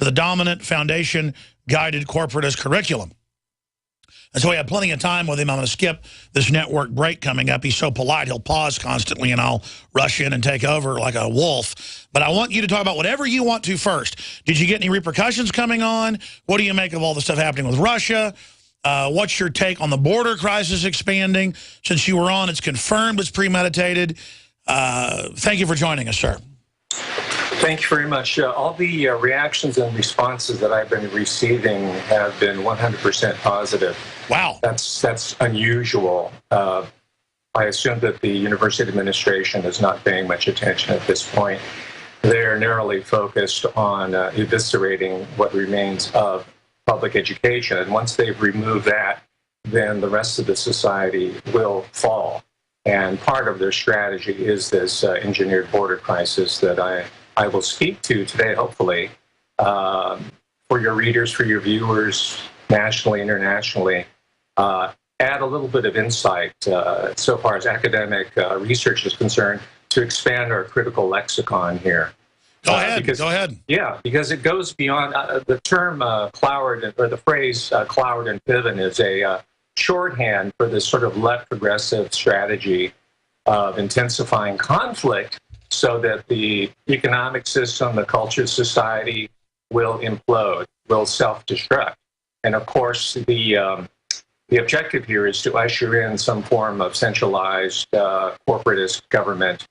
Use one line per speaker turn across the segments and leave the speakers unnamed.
to the dominant foundation-guided corporatist curriculum. And so we had plenty of time with him. I'm going to skip this network break coming up. He's so polite, he'll pause constantly, and I'll rush in and take over like a wolf. But I want you to talk about whatever you want to first. Did you get any repercussions coming on? What do you make of all the stuff happening with Russia? What's your take on the border crisis expanding? Since you were on, it's confirmed it's premeditated. Thank you for joining us, sir.
Thank you very much. All the reactions and responses that I've been receiving have been 100% positive.
Wow.
That's unusual. I assume that the university administration is not paying much attention at this point. They're narrowly focused on eviscerating what remains of public education. And once they've removed that, then the rest of the society will fall. And part of their strategy is this engineered border crisis that I will speak to today, hopefully, for your readers, for your viewers, nationally, internationally. Add a little bit of insight so far as academic research is concerned to expand our critical lexicon here.
Go ahead.
Yeah, because it goes beyond the term Cloward, or the phrase Cloward and Piven is a shorthand for this sort of left progressive strategy of intensifying conflict so that the economic system, the culture, society will implode, will self-destruct. And of course, the objective here is to usher in some form of centralized corporatist government,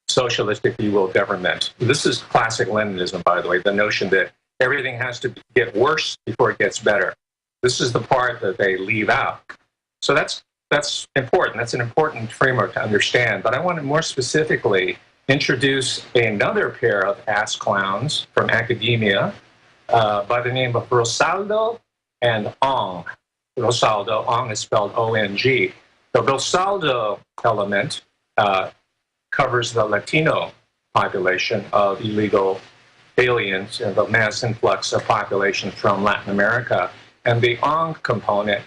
socialist, if you will, government. This is classic Leninism, by the way, the notion that everything has to get worse before it gets better. This is the part that they leave out. So that's important. That's an important framework to understand. But I want to more specifically introduce another pair of ass clowns from academia by the name of Rosaldo and Ong. Rosaldo, Ong is spelled O-N-G. The Rosaldo element covers the Latino population of illegal aliens and the mass influx of populations from Latin America. And the Ong component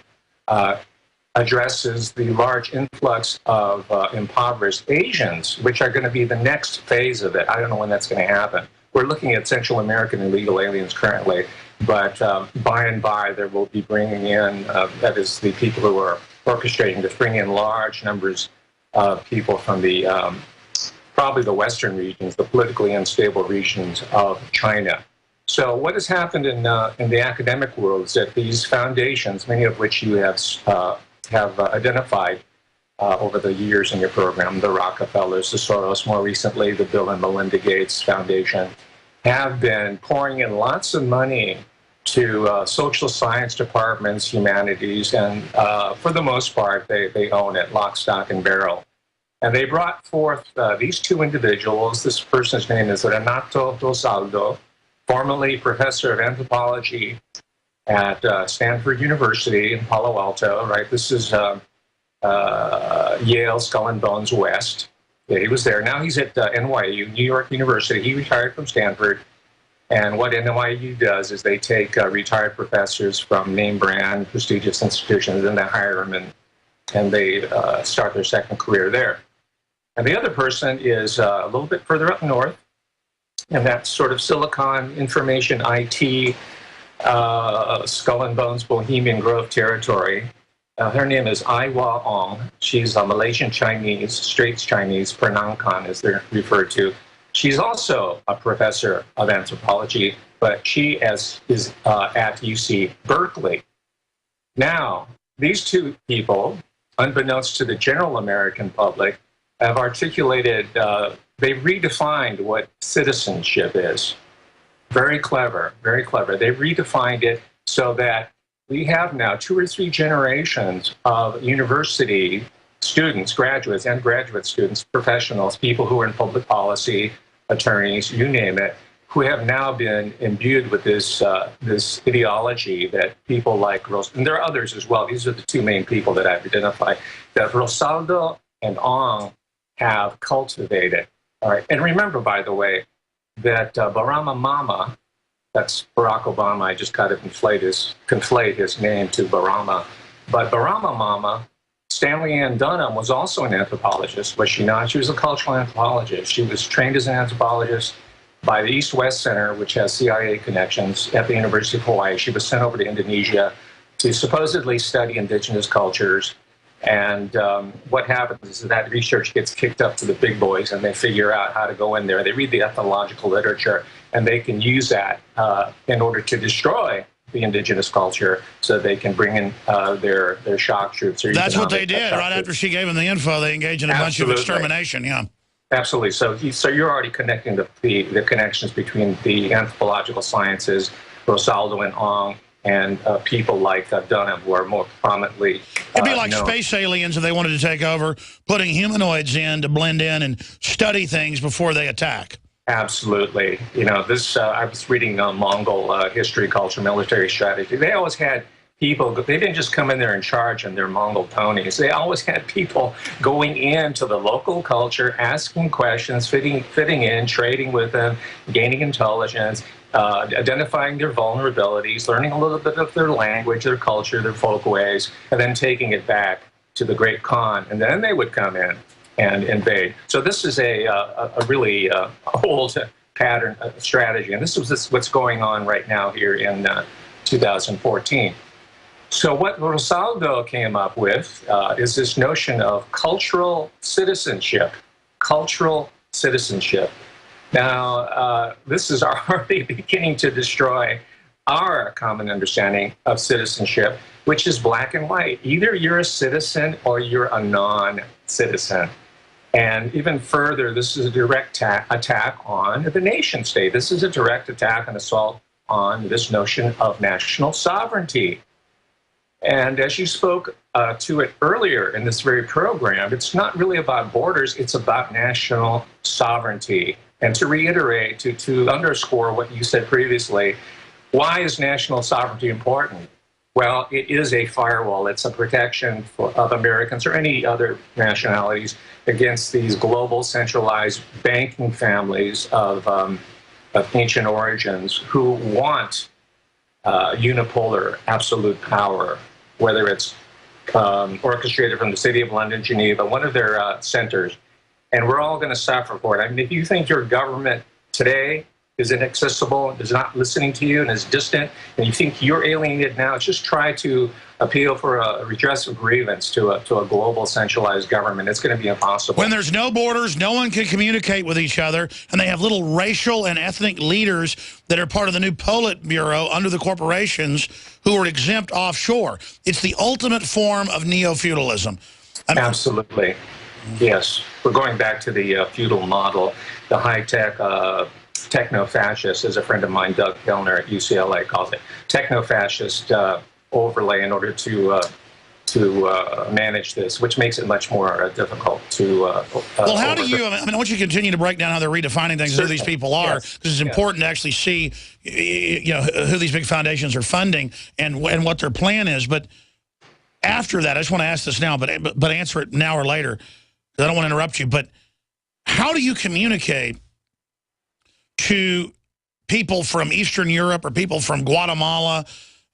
addresses the large influx of impoverished Asians, which are going to be the next phase of it. I don't know when that's going to happen. We're looking at Central American illegal aliens currently, but by and by there will be bringing in, that is the people who are orchestrating to bring in large numbers of people from the probably the Western regions, the politically unstable regions of China. So what has happened in the academic world is that these foundations, many of which you have identified over the years in your program, the Rockefellers, the Soros, more recently the Bill and Melinda Gates Foundation, have been pouring in lots of money to social science departments, humanities, and for the most part, they own it, lock, stock, and barrel. And they brought forth these two individuals. This person's name is Renato Rosaldo, formerly professor of anthropology at Stanford University in Palo Alto, right? This is Yale, Skull and Bones West. Yeah, he was there. Now he's at NYU, New York University. He retired from Stanford. And what NYU does is they take retired professors from name brand, prestigious institutions, and they hire them and they start their second career there. And the other person is a little bit further up north, and that's sort of Silicon Information IT, Skull and Bones, Bohemian Grove territory. Her name is Aiwa Ong. She's a Malaysian Chinese, Straits Chinese, Peranakan as they're referred to. She's also a professor of anthropology, but she is at UC Berkeley. Now, these two people, unbeknownst to the general American public, have articulated, they've redefined what citizenship is. Very clever, very clever. They've redefined it so that we have now 2 or 3 generations of university students, graduates and graduate students, professionals, people who are in public policy, attorneys, you name it, who have now been imbued with this this ideology that people like and there are others as well. These are the 2 main people that I've identified that Rosaldo and Ong have cultivated. All right, and remember, by the way, that Barama Mama, that's Barack Obama. I just kind of conflate his name to Barama, but Barama Mama, Stanley Ann Dunham, was also an anthropologist, was she not? She was a cultural anthropologist. She was trained as an anthropologist, by the East-West Center, which has CIA connections at the University of Hawaii. She was sent over to Indonesia to supposedly study indigenous cultures. And what happens is that research gets kicked up to the big boys, and they figure out how to go in there. They read the ethnological literature, and they can use that in order to destroy the indigenous culture, so they can bring in their shock troops.
That's what they did. Right after she gave them the info, they engaged in a bunch of extermination. Yeah.
Absolutely. So you're already connecting the connections between the anthropological sciences, Rosaldo and Ong, and people like Dunham, who are more prominently
It'd be like
known.
Space aliens if they wanted to take over, putting humanoids in to blend in and study things before they attack.
Absolutely. You know, this, I was reading Mongol history, culture, military strategy. They always had people, they didn't just come in there and charge on their Mongol ponies. They always had people going into the local culture, asking questions, fitting in, trading with them, gaining intelligence, identifying their vulnerabilities, learning a little bit of their language, their culture, their folkways, and then taking it back to the Great Khan. And then they would come in and invade. So this is a really old pattern strategy. And this is what's going on right now here in 2014. So what Rosaldo came up with is this notion of cultural citizenship. Cultural citizenship. Now, this is already beginning to destroy our common understanding of citizenship, which is black and white. Either you're a citizen or you're a non-citizen. And even further, this is a direct attack on the nation state. This is a direct attack and assault on this notion of national sovereignty. And as you spoke to it earlier in this very program, it's not really about borders, it's about national sovereignty. And to reiterate, to underscore what you said previously, why is national sovereignty important? Well, it is a firewall. It's a protection of Americans or any other nationalities against these global centralized banking families of ancient origins who want unipolar absolute power, whether it's orchestrated from the City of London, Geneva, one of their centers. And we're all going to suffer for it. I mean, if you think your government today is inaccessible, is not listening to you, and is distant, and you think you're alienated now, just try to appeal for a redress of grievance to a global centralized government. It's going to be impossible.
When there's no borders, no one can communicate with each other, and they have little racial and ethnic leaders that are part of the new Politburo under the corporations who are exempt offshore. It's the ultimate form of neo-feudalism.
Absolutely. Yes. We're going back to the feudal model, the high-tech techno-fascist, as a friend of mine, Doug Kellner at UCLA, calls it, techno-fascist overlay in order to manage this, which makes it much more difficult to
well, how do you, I mean, I want you to continue to break down how they're redefining things and who these people are, because it's important to actually see, you know, who these big foundations are funding and what their plan is. But after that, I just want to ask this now, but answer it now or later, because I don't want to interrupt you. But how do you communicate to people from Eastern Europe or people from Guatemala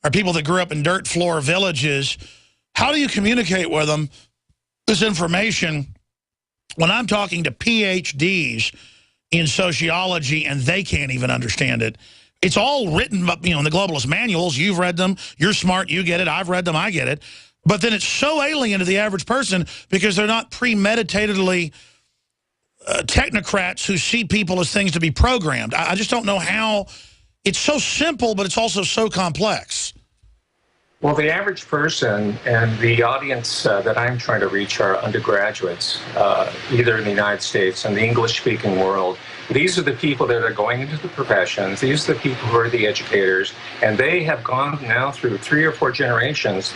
or people that grew up in dirt floor villages? How do you communicate with them this information when I'm talking to PhDs in sociology and they can't even understand it? It's all written, you know, in the globalist manuals. You've read them. You're smart. You get it. I've read them. I get it. But then it's so alien to the average person because they're not premeditatedly technocrats who see people as things to be programmed. I just don't know how. It's so simple, but it's also so complex.
Well, the average person and the audience that I'm trying to reach are undergraduates, either in the United States and the English-speaking world. These are the people that are going into the professions. These are the people who are the educators, and they have gone now through 3 or 4 generations,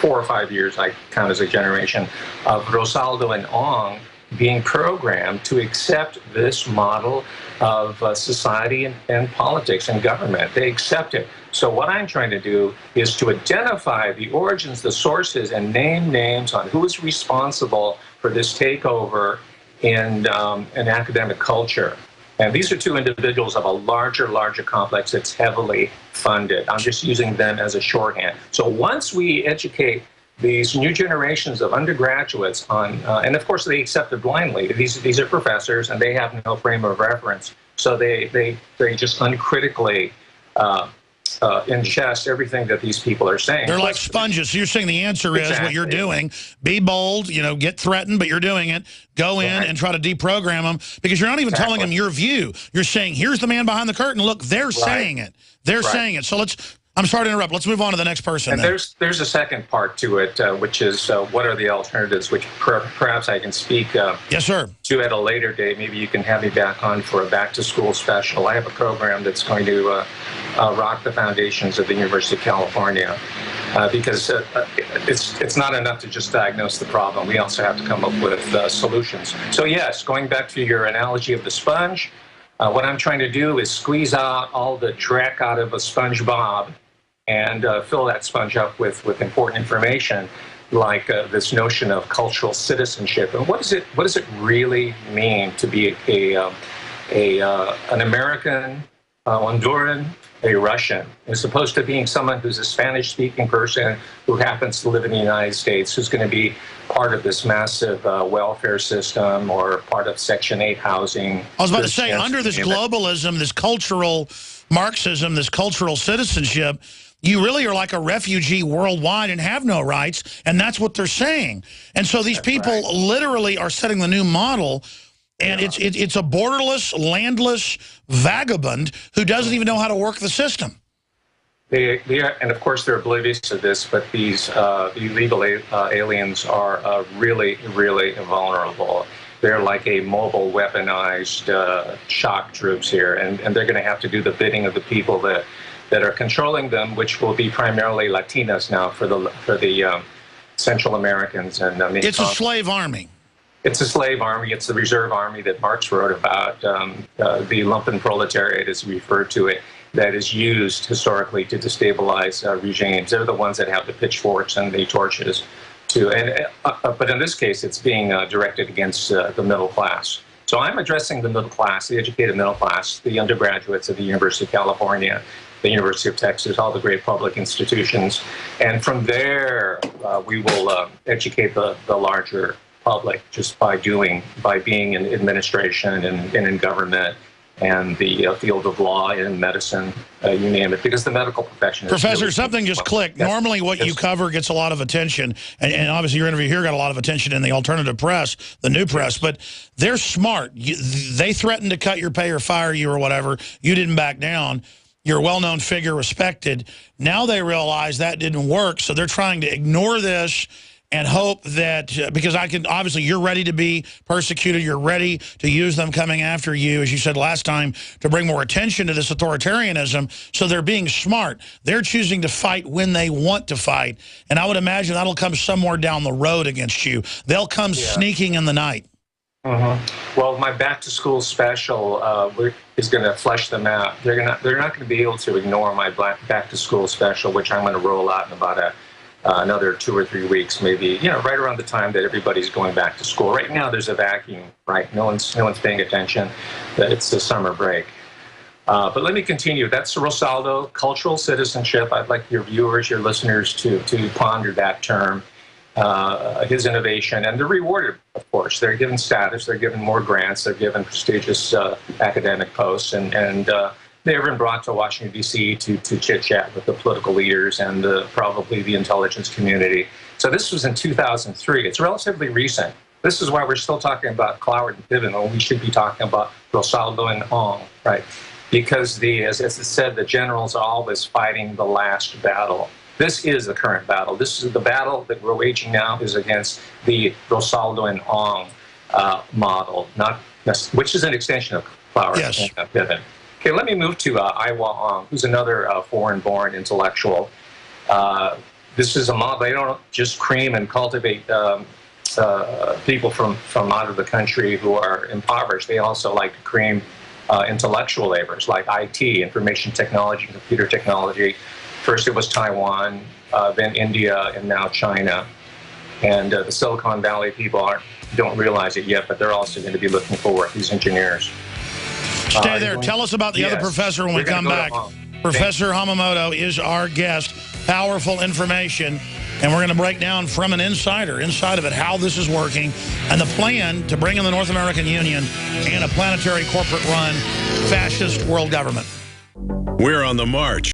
4 or 5 years I count as a generation, of Rosaldo and Ong being programmed to accept this model of society and politics and government. They accept it. So what I'm trying to do is to identify the origins, the sources, and name names on who is responsible for this takeover in an academic culture. And these are 2 individuals of a larger complex that's heavily funded. I'm just using them as a shorthand. So once we educate these new generations of undergraduates on, and of course they accept it blindly. These are professors and they have no frame of reference. So they just uncritically ingest everything that these people are saying.
They're like sponges. So you're saying the answer is what you're doing. Be bold, get threatened, but you're doing it. Go in and try to deprogram them, because you're not even telling them your view. You're saying, here's the man behind the curtain. Look, they're saying it. They're saying it. So I'm sorry to interrupt. Let's move on to the next person.
And there's a second part to it, which is what are the alternatives, which perhaps I can speak
yes, sir.
to at a later date. Maybe you can have me back on for a back-to-school special. I have a program that's going to rock the foundations of the University of California, because it's not enough to just diagnose the problem. We also have to come up with solutions. So yes, going back to your analogy of the sponge, what I'm trying to do is squeeze out all the dreck out of a SpongeBob and fill that sponge up with important information, like this notion of cultural citizenship. And what does it really mean to be an American, Honduran, a Russian, as opposed to being someone who's a Spanish-speaking person who happens to live in the United States, who's going to be part of this massive welfare system or part of Section 8 housing.
I was about to say, under this globalism, this cultural Marxism, this cultural citizenship, you really are like a refugee worldwide and have no rights, and that's what they're saying. And so these people literally are setting the new model. And it's a borderless, landless vagabond who doesn't even know how to work the system.
They are, and of course they're oblivious to this, but these illegal aliens are really, really vulnerable. They're like a mobile, weaponized shock troops here, and they're going to have to do the bidding of the people that are controlling them, which will be primarily Latinas now for the Central Americans and
it's a slave army.
It's a slave army. It's the reserve army that Marx wrote about. The lumpen proletariat, as we refer to it, that is used historically to destabilize regimes. They're the ones that have the pitchforks and the torches. But in this case, it's being directed against the middle class. So I'm addressing the middle class, the educated middle class, the undergraduates of the University of California, the University of Texas, all the great public institutions. And from there, we will educate the larger public just by being in administration and in government and the field of law and medicine, you name it, because the medical profession is...
Professor,
really
something just clicked. Normally what you cover gets a lot of attention, and obviously your interview here got a lot of attention in the alternative press, the new press, but they're smart. They threatened to cut your pay or fire you or whatever. You didn't back down. You're a well-known figure, respected. Now they realize that didn't work, so they're trying to ignore this and hope that, because obviously you're ready to be persecuted, you're ready to use them coming after you, as you said last time, to bring more attention to this authoritarianism. So they're being smart. They're choosing to fight when they want to fight. And I would imagine that'll come somewhere down the road against you. They'll come sneaking in the night.
Well, my back-to-school special is going to flesh them out. They're not going to be able to ignore my back-to-school special, which I'm going to roll out in about another 2 or 3 weeks, maybe, right around the time that everybody's going back to school. Right now, there's a vacuum, right? No one's paying attention. That it's the summer break. But let me continue. That's Rosaldo, cultural citizenship. I'd like your viewers, your listeners, to ponder that term, his innovation, and they're rewarded, of course. They're given status. They're given more grants. They're given prestigious academic posts, and they've been brought to Washington, D.C. to chit-chat with the political leaders and probably the intelligence community. So this was in 2003. It's relatively recent. This is why we're still talking about Cloward and Piven, when we should be talking about Rosaldo and Ong, right? Because, as it said, the generals are always fighting the last battle. This is the current battle. This is the battle that we're waging now is against the Rosaldo and Ong model, which is an extension of Cloward and Piven. Okay, let me move to Aiwa Ong, who's another foreign-born intellectual. This is a model. They don't just cream and cultivate people from out of the country who are impoverished. They also like to cream intellectual laborers like IT, information technology, computer technology. First it was Taiwan, then India, and now China. And the Silicon Valley people don't realize it yet, but they're also going to be looking for work, these engineers.
Stay there. Tell us about the other professor when we come back. Professor Hamamoto is our guest. Powerful information. And we're going to break down from an insider, inside of it, how this is working, and the plan to bring in the North American Union and a planetary corporate-run fascist world government.
We're on the march.